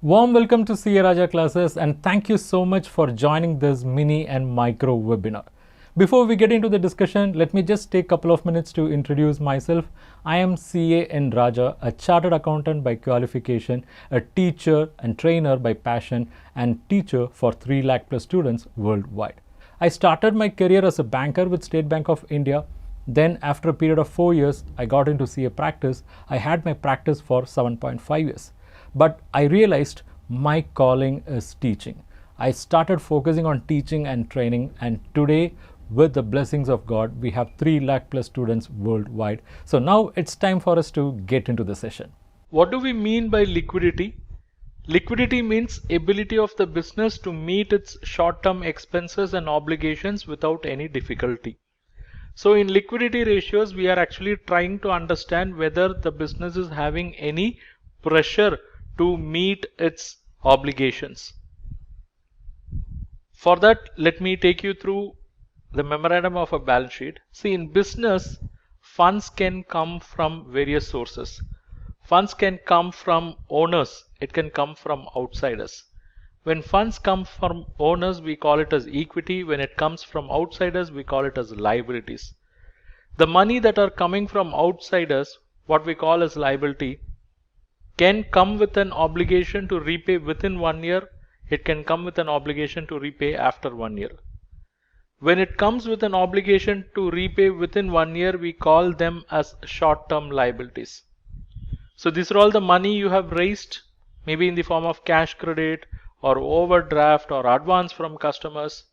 Warm welcome to CA Raja classes and thank you so much for joining this mini and micro webinar. Before we get into the discussion, let me just take a couple of minutes to introduce myself. I am CA N Raja, a chartered accountant by qualification, a teacher and trainer by passion, and teacher for 3 lakh plus students worldwide. I started my career as a banker with State Bank of India. Then after a period of 4 years, I got into CA practice. I had my practice for 7.5 years. But I realized my calling is teaching. I started focusing on teaching and training, and today, with the blessings of God, we have 3 lakh plus students worldwide. So now it's time for us to get into the session. What do we mean by liquidity? Liquidity means ability of the business to meet its short-term expenses and obligations without any difficulty. So in liquidity ratios, we are actually trying to understand whether the business is having any pressure to meet its obligations. For that, let me take you through the memorandum of a balance sheet. See, in business, funds can come from various sources. Funds can come from owners. It can come from outsiders. When funds come from owners, we call it as equity. When it comes from outsiders, we call it as liabilities. The money that are coming from outsiders, what we call as liability, can come with an obligation to repay within 1 year. It can come with an obligation to repay after 1 year. When it comes with an obligation to repay within 1 year, we call them as short-term liabilities. So these are all the money you have raised, maybe in the form of cash credit or overdraft or advance from customers,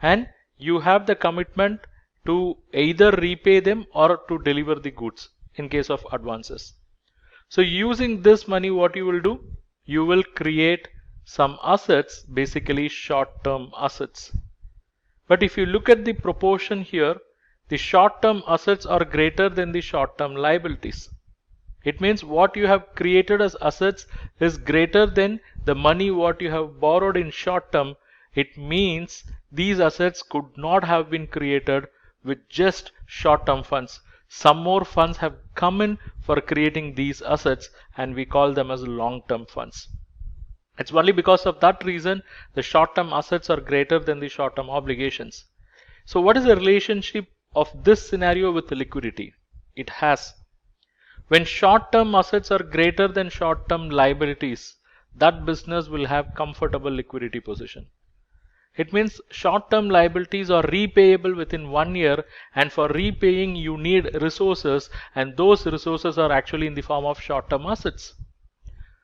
and you have the commitment to either repay them or to deliver the goods in case of advances. So using this money, what you will do? You will create some assets, basically short-term assets. But if you look at the proportion here, the short-term assets are greater than the short-term liabilities. It means what you have created as assets is greater than the money what you have borrowed in short term. It means these assets could not have been created with just short-term funds. Some more funds have come in for creating these assets, and we call them as long-term funds. It's only because of that reason the short-term assets are greater than the short-term obligations. So what is the relationship of this scenario with the liquidity? It has. When short-term assets are greater than short-term liabilities, that business will have comfortable liquidity position. It means short-term liabilities are repayable within 1 year, and for repaying you need resources, and those resources are actually in the form of short-term assets.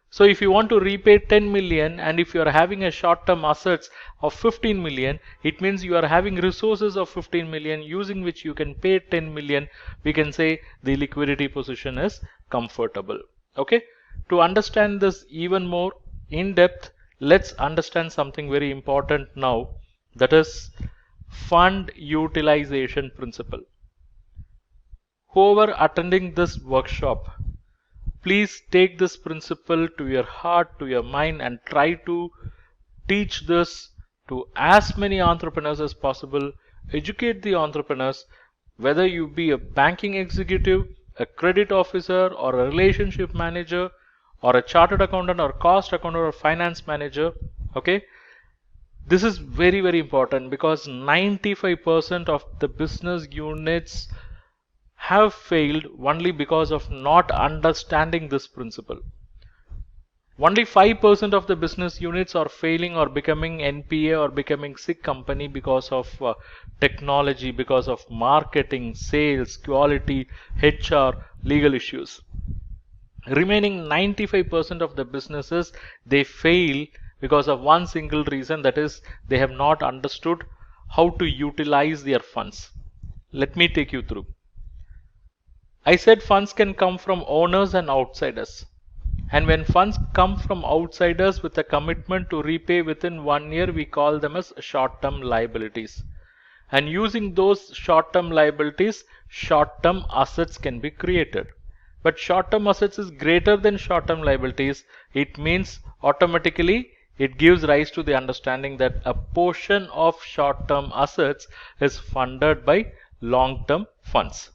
So if you want to repay 10 million and if you are having a short-term assets of 15 million, it means you are having resources of 15 million using which you can pay 10 million. We can say the liquidity position is comfortable. Okay. To understand this even more in depth, let's understand something very important now, that is fund utilization principle. Whoever attending this workshop, please take this principle to your heart, to your mind, and try to teach this to as many entrepreneurs as possible. Educate the entrepreneurs, whether you be a banking executive, a credit officer, or a relationship manager, or a chartered accountant, or cost accountant, or finance manager. Okay, this is very, very important because 95% of the business units have failed only because of not understanding this principle. Only 5% of the business units are failing or becoming NPA or becoming sick company because of technology, because of marketing, sales, quality, HR, legal issues. Remaining 95% of the businesses, they fail because of one single reason, that is they have not understood how to utilize their funds. Let me take you through. I said funds can come from owners and outsiders. And when funds come from outsiders with a commitment to repay within 1 year, we call them as short-term liabilities. And using those short-term liabilities, short-term assets can be created. But short-term assets is greater than short-term liabilities. It means automatically it gives rise to the understanding that a portion of short-term assets is funded by long-term funds.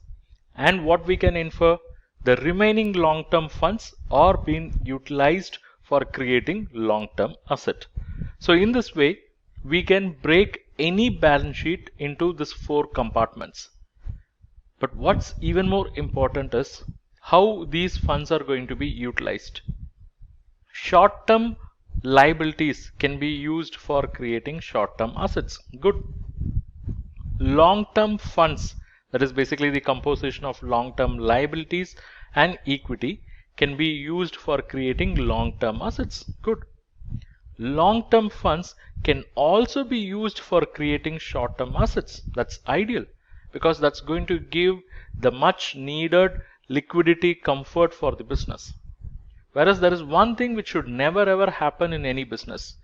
And what we can infer, the remaining long-term funds are being utilized for creating long-term asset. So in this way, we can break any balance sheet into these 4 compartments. But what's even more important is how these funds are going to be utilized. Short-term liabilities can be used for creating short-term assets. Good. Long-term funds, that is basically the composition of long-term liabilities and equity, can be used for creating long-term assets. Good. Long-term funds can also be used for creating short-term assets. That's ideal, because that's going to give the much needed liquidity comfort for the business. Whereas there is one thing which should never ever happen in any business.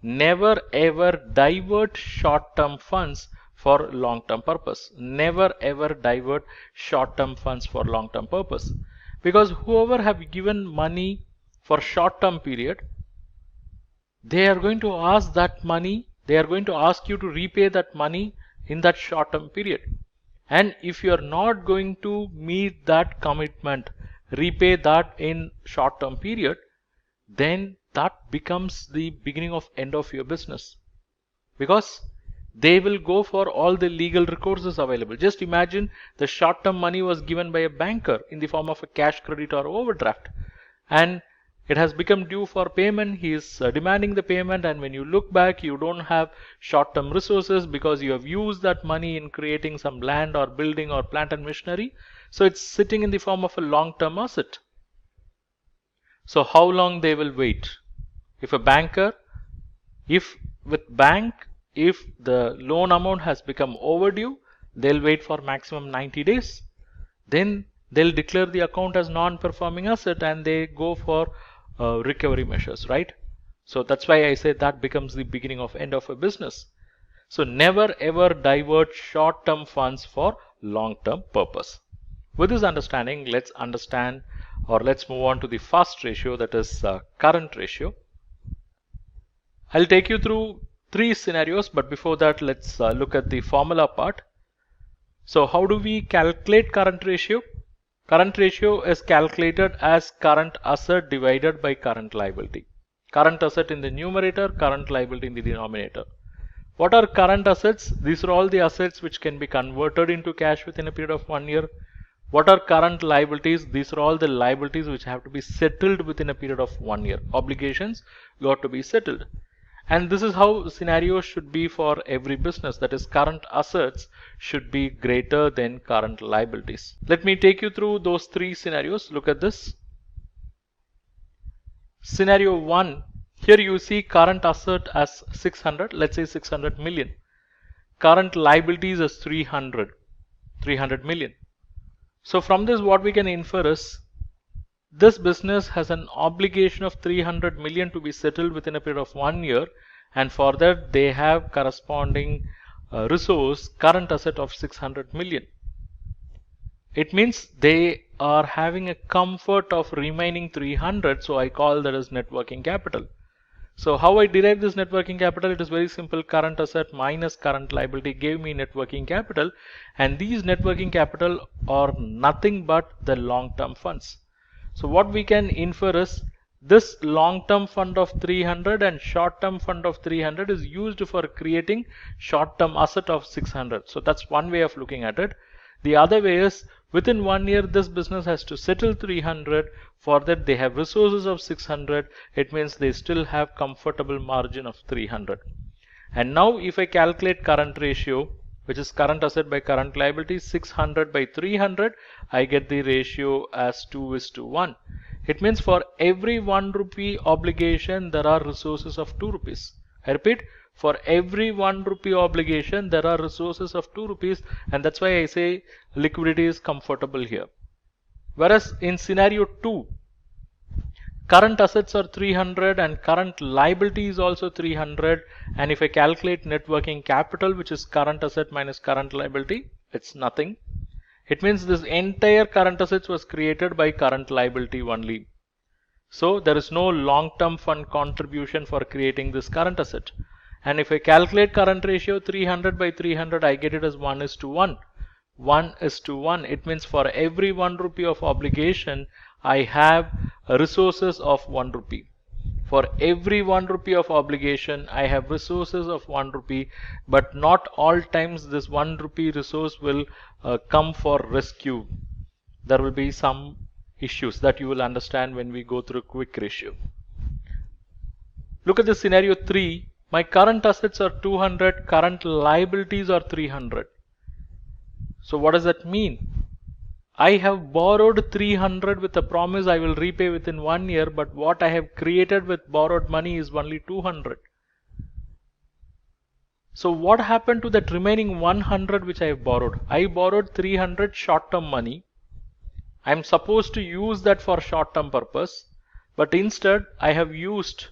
Never ever divert short-term funds for long-term purpose. Never ever divert short-term funds for long-term purpose. Because whoever have given money for short-term period, they are going to ask that money, they are going to ask you to repay that money in that short-term period. And if you are not going to meet that commitment, repay that in short-term period, then that becomes the beginning of end of your business. Because they will go for all the legal recourses available. Just imagine the short-term money was given by a banker in the form of a cash credit or overdraft, and it has become due for payment. He is demanding the payment, and when you look back, you don't have short-term resources because you have used that money in creating some land or building or plant and machinery. So it's sitting in the form of a long-term asset. So how long they will wait? If a banker, if the loan amount has become overdue, they'll wait for maximum 90 days. Then they'll declare the account as non-performing asset and they go for recovery measures, right? So that's why I say that becomes the beginning of end of a business. So never ever divert short-term funds for long-term purpose. With this understanding, let's move on to the first ratio, that is current ratio. I'll take you through 3 scenarios, but before that, let's look at the formula part. So how do we calculate current ratio? Current ratio is calculated as current asset divided by current liability. Current asset in the numerator, current liability in the denominator. What are current assets? These are all the assets which can be converted into cash within a period of 1 year. What are current liabilities? These are all the liabilities which have to be settled within a period of 1 year. Obligations got to be settled. And this is how scenarios should be for every business. That is, current assets should be greater than current liabilities. Let me take you through those 3 scenarios. Look at this. Scenario 1. Here you see current asset as 600. Let's say 600 million. Current liabilities as 300 million. So from this, what we can infer is this business has an obligation of 300 million to be settled within a period of 1 year, and for that they have corresponding resource, current asset of 600 million. It means they are having a comfort of remaining 300, so I call that as net working capital. So how I derive this net working capital? It is very simple. Current asset minus current liability gave me net working capital, and these net working capital are nothing but the long-term funds. So what we can infer is this long-term fund of 300 and short-term fund of 300 is used for creating short-term asset of 600. So that's one way of looking at it. The other way is within 1 year this business has to settle 300. For that they have resources of 600. It means they still have comfortable margin of 300. And now if I calculate current ratio, which is current asset by current liability, 600 by 300, I get the ratio as 2:1. It means for every 1 rupee obligation there are resources of 2 rupees. I repeat, for every 1 rupee obligation there are resources of 2 rupees, and that's why I say liquidity is comfortable here. Whereas in scenario 2, current assets are 300 and current liability is also 300, and if I calculate net working capital, which is current asset minus current liability, it's nothing. It means this entire current assets was created by current liability only. So there is no long-term fund contribution for creating this current asset. And if I calculate current ratio 300 by 300, I get it as 1:1. 1:1. It means for every 1 rupee of obligation, I have resources of 1 rupee. For every 1 rupee of obligation, I have resources of 1 rupee, but not all times this 1 rupee resource will come for rescue. There will be some issues that you will understand when we go through quick ratio. Look at the scenario 3. My current assets are 200, current liabilities are 300. So what does that mean? I have borrowed 300 with a promise I will repay within 1 year, but what I have created with borrowed money is only 200. So what happened to that remaining 100 which I have borrowed? I borrowed 300 short-term money. I am supposed to use that for short-term purpose, but instead I have used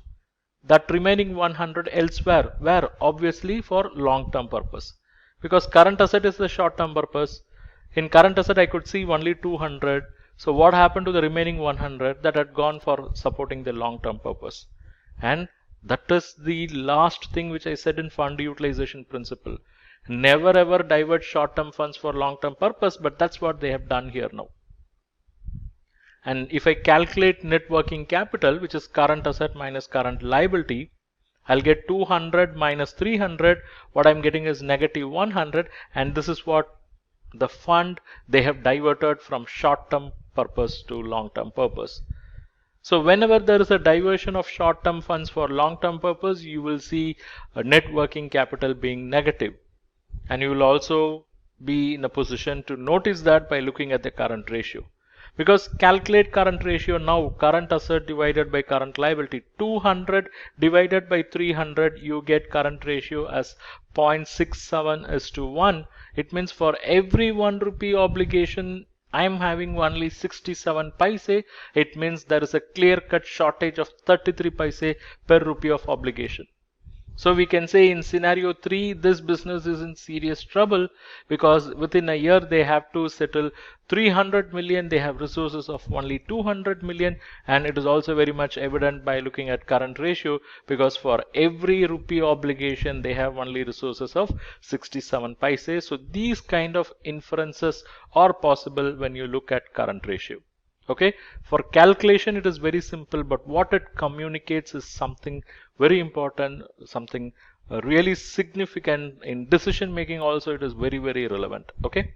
that remaining 100 elsewhere, where obviously for long-term purpose, because current asset is the short-term purpose. In current asset I could see only 200. So what happened to the remaining 100 that had gone for supporting the long-term purpose? And that is the last thing which I said in fund utilization principle. Never ever divert short-term funds for long-term purpose, but that's what they have done here now. And if I calculate net working capital, which is current asset minus current liability, I'll get 200 minus 300. What I'm getting is negative 100, and this is what the fund they have diverted from short-term purpose to long-term purpose. So whenever there is a diversion of short-term funds for long-term purpose, you will see a net working capital being negative, and you will also be in a position to notice that by looking at the current ratio. Because calculate current ratio now, current asset divided by current liability, 200 divided by 300, you get current ratio as 0.67:1. It means for every 1 rupee obligation, I am having only 67 paise. It means there is a clear-cut shortage of 33 paise per rupee of obligation. So we can say in scenario 3, this business is in serious trouble, because within a year they have to settle 300 million. They have resources of only 200 million, and it is also very much evident by looking at current ratio, because for every rupee obligation they have only resources of 67 paise. So these kind of inferences are possible when you look at current ratio. Okay, for calculation it is very simple, but what it communicates is something very important, something really significant in decision making. Also it is very relevant. Okay,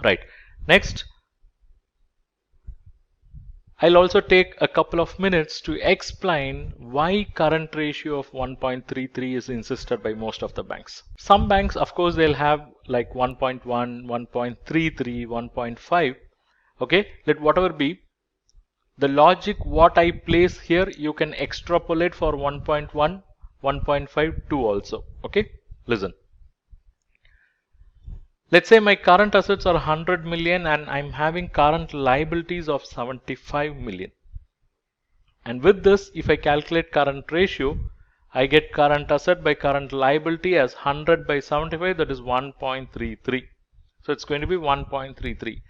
right. Next, I'll also take a couple of minutes to explain why current ratio of 1.33 is insisted by most of the banks. Some banks, of course, they'll have like 1.1, 1.33, 1.5. Okay, let whatever be the logic what I place here, you can extrapolate for 1.1, 1.5, 2 also. Okay, listen. Let's say my current assets are 100 million and I'm having current liabilities of 75 million. And with this, if I calculate current ratio, I get current asset by current liability as 100 by 75, that is 1.33. So it's going to be 1.33.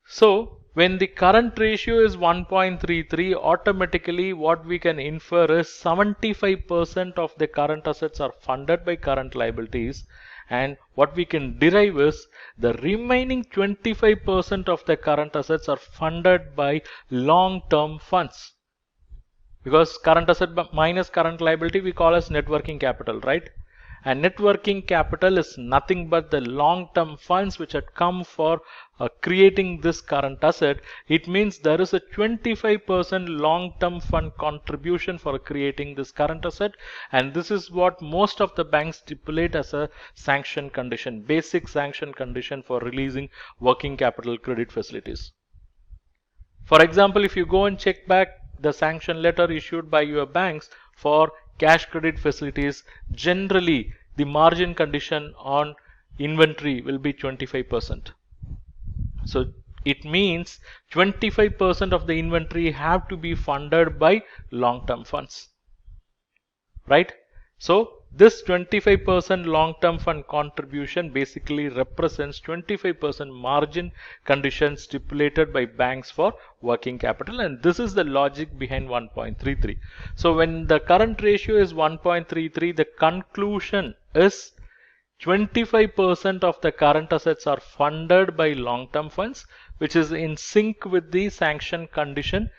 So when the current ratio is 1.33, automatically what we can infer is 75% of the current assets are funded by current liabilities, and what we can derive is the remaining 25% of the current assets are funded by long-term funds. Because current asset minus current liability we call as net working capital, right? And net working capital is nothing but the long-term funds which had come for creating this current asset. It means there is a 25% long-term fund contribution for creating this current asset, and this is what most of the banks stipulate as a sanction condition, basic sanction condition for releasing working capital credit facilities. For example, if you go and check back the sanction letter issued by your banks for cash credit facilities, generally the margin condition on inventory will be 25%. So it means 25% of the inventory have to be funded by long-term funds, right? So this 25% long-term fund contribution basically represents 25% margin condition stipulated by banks for working capital, and this is the logic behind 1.33. So when the current ratio is 1.33, the conclusion is 25% of the current assets are funded by long-term funds, which is in sync with the sanction condition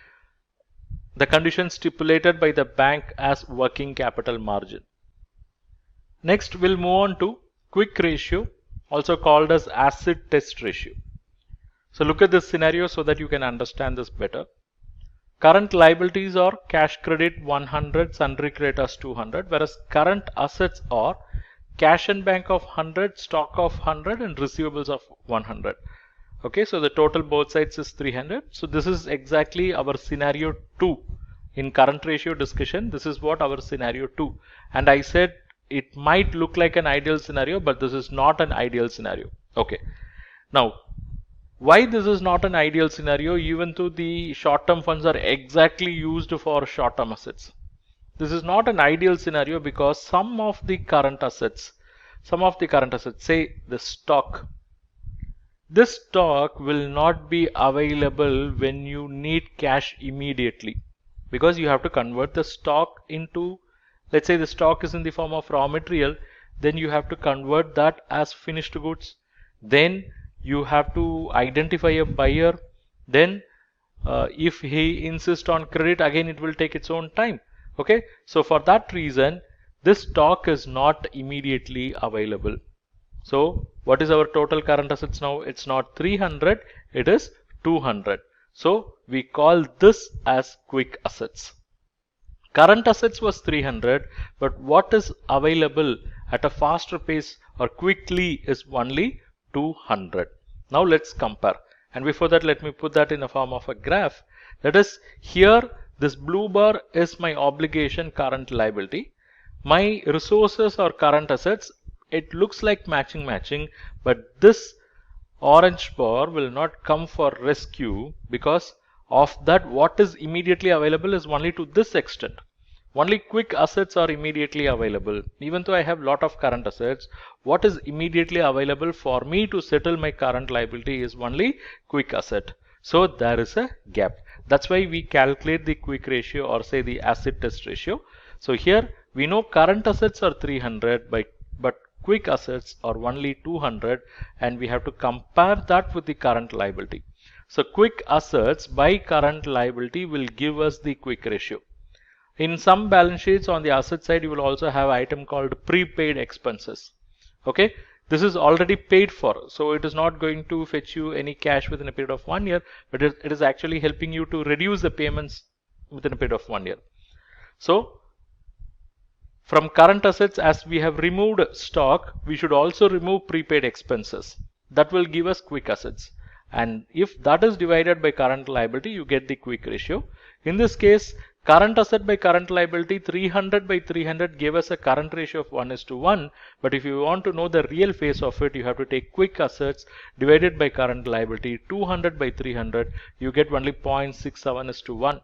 the condition stipulated by the bank as working capital margin. Next, we'll move on to quick ratio, also called as acid test ratio. So look at this scenario so that you can understand this better. Current liabilities are cash credit 100, sundry creditors 200, whereas current assets are cash and bank of 100, stock of 100 and receivables of 100. Okay, so the total both sides is 300. So this is exactly our scenario 2 in current ratio discussion. This is what our scenario 2, and I said it might look like an ideal scenario, but this is not an ideal scenario. Okay, now why this is not an ideal scenario, even though the short-term funds are exactly used for short-term assets. This is not an ideal scenario because some of the current assets, say the stock, this stock will not be available when you need cash immediately, because you have to convert the stock into, let's say the stock is in the form of raw material, then you have to convert that as finished goods. Then you have to identify a buyer. Then if he insists on credit, again it will take its own time. Okay, so for that reason this stock is not immediately available. So what is our total current assets now? It's not 300, it is 200. So we call this as quick assets. Current assets was 300, but what is available at a faster pace or quickly is only 200. Now let's compare, and before that let me put that in the form of a graph. That is, here this blue bar is my obligation current liability, my resources or current assets. It looks like matching, but this orange bar will not come for rescue, because of that what is immediately available is only to this extent. Only quick assets are immediately available. Even though I have lot of current assets, what is immediately available for me to settle my current liability is only quick asset. So there is a gap. That's why we calculate the quick ratio, or say the acid test ratio. So here we know current assets are 300, but quick assets are only 200, and we have to compare that with the current liability. So quick assets by current liability will give us the quick ratio. In some balance sheets on the asset side, you will also have item called prepaid expenses. Okay, this is already paid for, so it is not going to fetch you any cash within a period of 1 year, but it is actually helping you to reduce the payments within a period of 1 year. So from current assets, as we have removed stock, we should also remove prepaid expenses. That will give us quick assets, and if that is divided by current liability, you get the quick ratio. In this case, current asset by current liability, 300 by 300 gave us a current ratio of 1:1, but if you want to know the real face of it, you have to take quick assets divided by current liability, 200 by 300, you get only 0.67:1.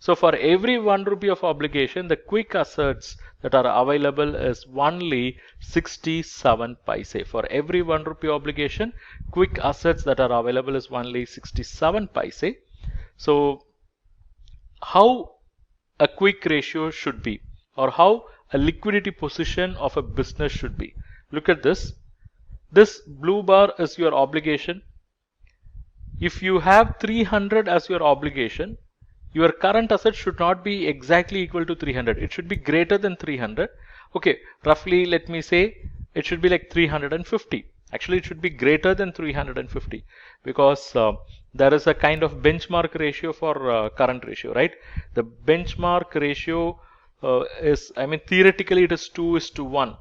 So for every 1 rupee of obligation, the quick assets that are available is only 67 paise. For every 1 rupee obligation, quick assets that are available is only 67 paise. So how a quick ratio should be, or how a liquidity position of a business should be. Look at this. This blue bar is your obligation. If you have 300 as your obligation, your current asset should not be exactly equal to 300. It should be greater than 300. Okay, roughly let me say it should be like 350. Actually, it should be greater than 350, because there is a kind of benchmark ratio for current ratio, right? The benchmark ratio is, I mean, theoretically it is 2:1,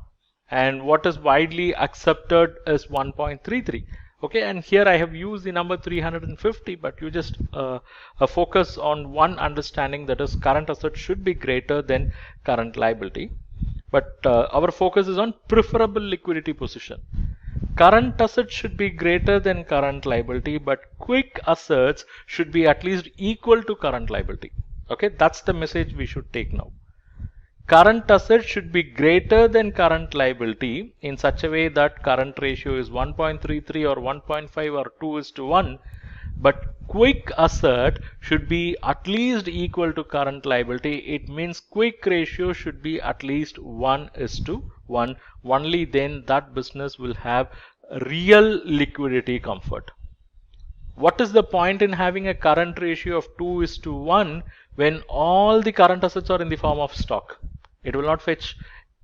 and what is widely accepted is 1.33. Okay, and here I have used the number 350, but you just focus on one understanding, that is current asset should be greater than current liability. But our focus is on preferable liquidity position. Current assets should be greater than current liability, but quick assets should be at least equal to current liability. Okay, that's the message we should take now. Current assets should be greater than current liability in such a way that current ratio is 1.33 or 1.5 or 2:1, but quick asset should be at least equal to current liability. It means quick ratio should be at least 1:1. Only then that business will have real liquidity comfort. What is the point in having a current ratio of 2:1 when all the current assets are in the form of stock. It will not fetch,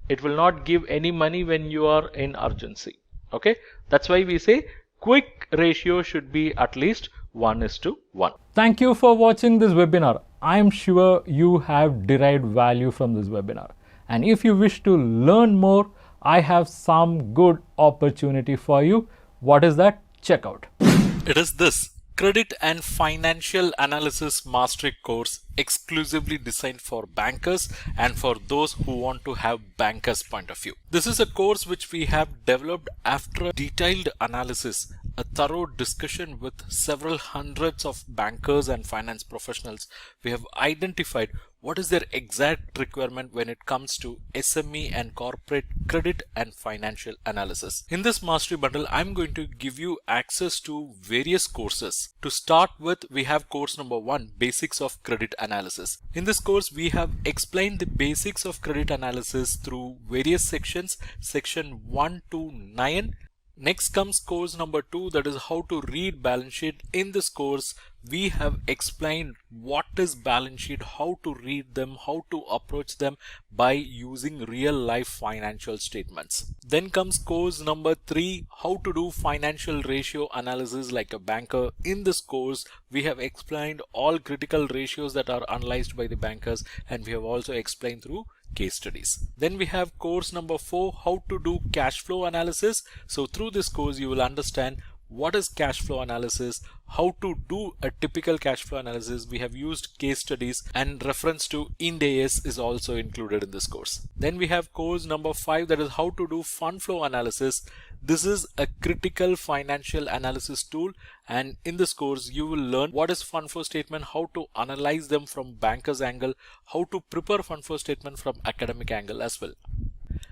it will not give any money when you are in urgency. Okay, that's why we say quick ratio should be at least 1:1. Thank you for watching this webinar. I am sure you have derived value from this webinar. And if you wish to learn more, I have some good opportunity for you. What is that? Check out. It is this Credit and Financial Analysis Mastery course exclusively designed for bankers and for those who want to have bankers' point of view. This is a course which we have developed after a detailed analysis, a thorough discussion with several hundreds of bankers and finance professionals. We have identified what is their exact requirement when it comes to SME and corporate credit and financial analysis. In this mastery bundle, I'm going to give you access to various courses. To start with, we have course number 1, Basics of Credit Analysis. In this course, we have explained the basics of credit analysis through various sections, section 1 to 9. Next comes course number 2, that is how to read balance sheet. In this course, we have explained what is balance sheet, how to read them, how to approach them by using real life financial statements. Then comes course number 3, how to do financial ratio analysis like a banker. In this course, we have explained all critical ratios that are analyzed by the bankers, and we have also explained through case studies. Then we have course number 4, how to do cash flow analysis. So through this course you will understand what is cash flow analysis, how to do a typical cash flow analysis. We have used case studies, and reference to Ind AS is also included in this course. Then we have course number 5, that is how to do fund flow analysis. This is a critical financial analysis tool, and in this course you will learn what is fund flow statement, how to analyze them from banker's angle, how to prepare fund flow statement from academic angle as well.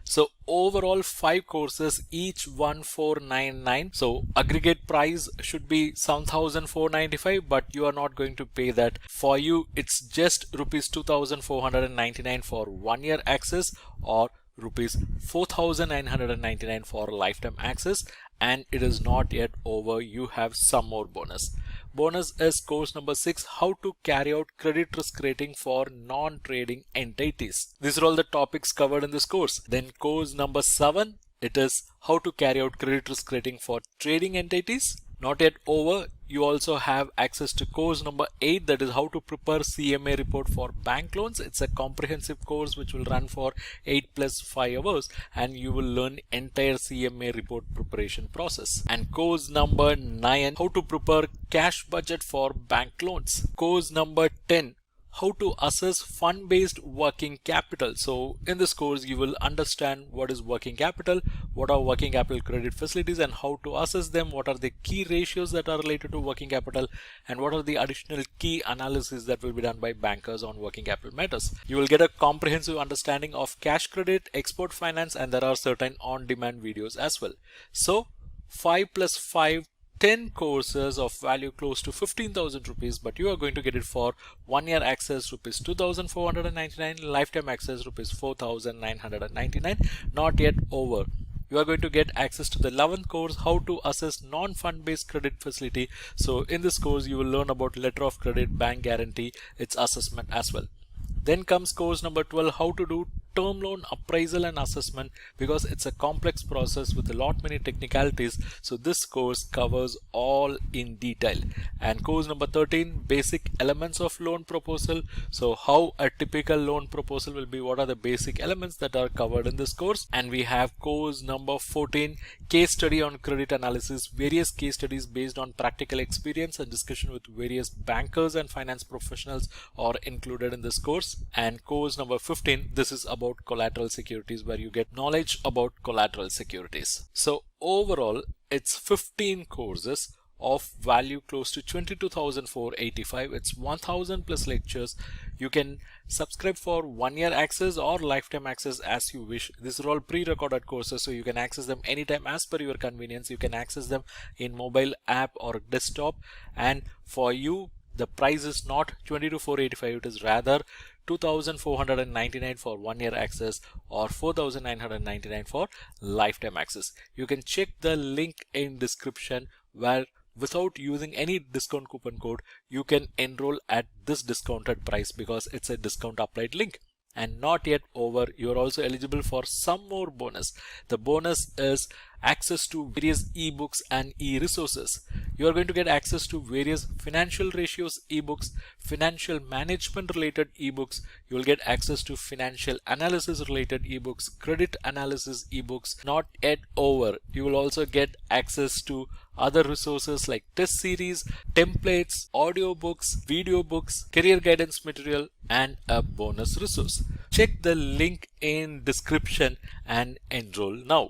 So overall 5 courses, each 1499. So aggregate price should be 7495, but you are not going to pay that. For you it's just rupees 2499 for 1 year access, or rupees 4999 for lifetime access. And it is not yet over, you have some more bonus. Bonus is course number 6, how to carry out credit risk rating for non-trading entities. These are all the topics covered in this course. Then course number 7, it is how to carry out credit risk rating for trading entities. Not yet over, you also have access to course number 8, that is how to prepare CMA report for bank loans. It's a comprehensive course which will run for 8 plus 5 hours, and you will learn entire CMA report preparation process. And course number 9, how to prepare cash budget for bank loans. Course number 10, how to assess fund-based working capital. So in this course you will understand what is working capital, what are working capital credit facilities and how to assess them, what are the key ratios that are related to working capital, and what are the additional key analysis that will be done by bankers on working capital matters. You will get a comprehensive understanding of cash credit, export finance, and there are certain on-demand videos as well. So 5 plus 5, 10 courses of value close to 15,000 rupees, but you are going to get it for 1 year access rupees 2499, lifetime access rupees 4999. Not yet over. You are going to get access to the 11th course, how to assess non-fund based credit facility. So in this course you will learn about letter of credit, bank guarantee, its assessment as well. Then comes course number 12, how to do term loan appraisal and assessment, because it's a complex process with a lot many technicalities. So this course covers all in detail. And course number 13, basic elements of loan proposal. So how a typical loan proposal will be, what are the basic elements that are covered in this course. And we have course number 14, case study on credit analysis. Various case studies based on practical experience and discussion with various bankers and finance professionals are included in this course. And course number 15, this is about collateral securities, where you get knowledge about collateral securities. So overall it's 15 courses of value close to 22,485. It's 1,000 plus lectures. You can subscribe for 1 year access or lifetime access as you wish. These are all pre-recorded courses, so you can access them anytime as per your convenience. You can access them in mobile app or desktop, and for you the price is not 22,485, it is rather 2,499 for 1 year access or 4,999 for lifetime access. You can check the link in description where without using any discount coupon code, you can enroll at this discounted price because it's a discount applied link. And not yet over, you're also eligible for some more bonus. The bonus is access to various ebooks and e-resources. You are going to get access to various financial ratios ebooks, financial management related ebooks. You will get access to financial analysis related ebooks, credit analysis ebooks. Not yet over, you will also get access to other resources like test series, templates, audiobooks, video books, career guidance material, and a bonus resource. Check the link in description and enroll now.